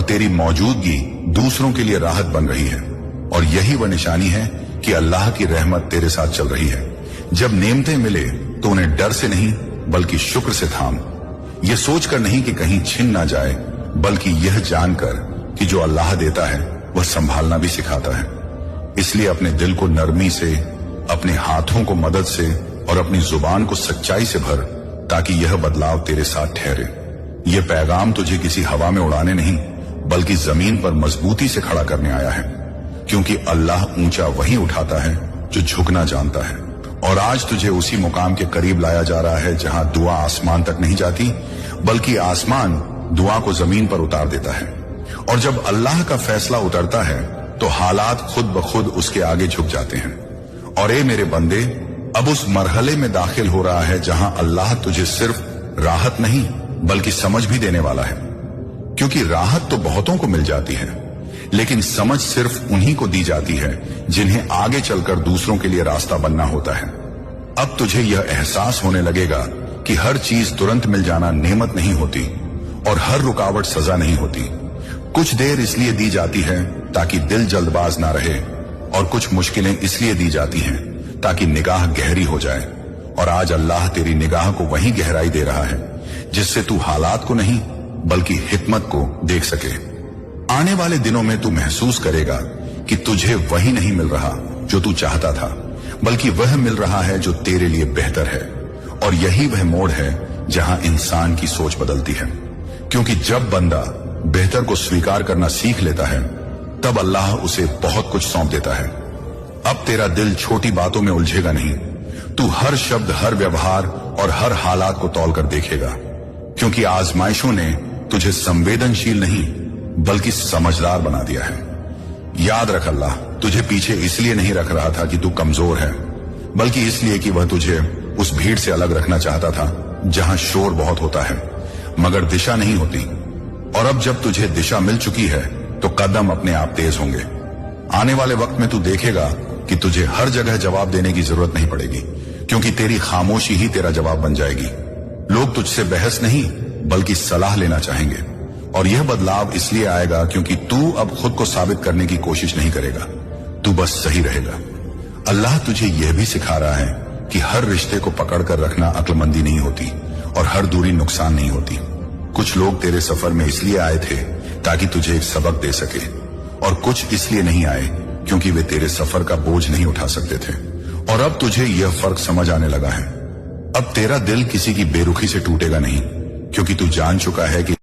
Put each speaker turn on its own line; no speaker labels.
तेरी मौजूदगी दूसरों के लिए राहत बन रही है। और यही वह निशानी है कि अल्लाह की रहमत तेरे साथ चल रही है। जब नेमतें मिले तो उन्हें डर से नहीं बल्कि शुक्र से थाम। यह सोचकर नहीं कि कहीं छिन ना जाए, बल्कि यह जानकर कि जो अल्लाह देता है वह संभालना भी सिखाता है। इसलिए अपने दिल को नरमी से, अपने हाथों को मदद से और अपनी जुबान को सच्चाई से भर, ताकि यह बदलाव तेरे साथ ठहरे। यह पैगाम तुझे किसी हवा में उड़ाने नहीं बल्कि जमीन पर मजबूती से खड़ा करने आया है, क्योंकि अल्लाह ऊंचा वही उठाता है जो झुकना जानता है। और आज तुझे उसी मुकाम के करीब लाया जा रहा है जहां दुआ आसमान तक नहीं जाती, बल्कि आसमान दुआ को जमीन पर उतार देता है। और जब अल्लाह का फैसला उतरता है तो हालात खुद ब खुद उसके आगे झुक जाते हैं। और ए मेरे बंदे, अब उस मरहले में दाखिल हो रहा है जहां अल्लाह तुझे सिर्फ राहत नहीं बल्कि समझ भी देने वाला है। क्योंकि राहत तो बहुतों को मिल जाती है, लेकिन समझ सिर्फ उन्हीं को दी जाती है जिन्हें आगे चलकर दूसरों के लिए रास्ता बनना होता है। अब तुझे यह एहसास होने लगेगा कि हर चीज तुरंत मिल जाना नेमत नहीं होती और हर रुकावट सजा नहीं होती। कुछ देर इसलिए दी जाती है ताकि दिल जल्दबाज ना रहे, और कुछ मुश्किलें इसलिए दी जाती हैं ताकि निगाह गहरी हो जाए। और आज अल्लाह तेरी निगाह को वही गहराई दे रहा है जिससे तू हालात को नहीं बल्कि हिकमत को देख सके। आने वाले दिनों में तू महसूस करेगा कि तुझे वही नहीं मिल रहा जो तू चाहता था, बल्कि वह मिल रहा है जो तेरे लिए बेहतर है। और यही वह मोड़ है जहां इंसान की सोच बदलती है, क्योंकि जब बंदा बेहतर को स्वीकार करना सीख लेता है तब अल्लाह उसे बहुत कुछ सौंप देता है। अब तेरा दिल छोटी बातों में उलझेगा नहीं, तू हर शब्द, हर व्यवहार और हर हालात को तौल कर देखेगा, क्योंकि आजमाइशों ने तुझे संवेदनशील नहीं बल्कि समझदार बना दिया है। याद रख, अल्लाह तुझे पीछे इसलिए नहीं रख रहा था कि तू कमजोर है, बल्कि इसलिए कि वह तुझे उस भीड़ से अलग रखना चाहता था जहां शोर बहुत होता है मगर दिशा नहीं होती। और अब जब तुझे दिशा मिल चुकी है तो कदम अपने आप तेज होंगे। आने वाले वक्त में तू देखेगा कि तुझे हर जगह जवाब देने की जरूरत नहीं पड़ेगी, क्योंकि तेरी खामोशी ही तेरा जवाब बन जाएगी। लोग तुझसे बहस नहीं बल्कि सलाह लेना चाहेंगे। और यह बदलाव इसलिए आएगा क्योंकि तू अब खुद को साबित करने की कोशिश नहीं करेगा, तू बस सही रहेगा। अल्लाह तुझे यह भी सिखा रहा है कि हर रिश्ते को पकड़कर रखना अक्लमंदी नहीं होती और हर दूरी नुकसान नहीं होती। कुछ लोग तेरे सफर में इसलिए आए थे ताकि तुझे एक सबक दे सके, और कुछ इसलिए नहीं आए क्योंकि वे तेरे सफर का बोझ नहीं उठा सकते थे। और अब तुझे यह फर्क समझ आने लगा है। अब तेरा दिल किसी की बेरुखी से टूटेगा नहीं, क्योंकि तू जान चुका है कि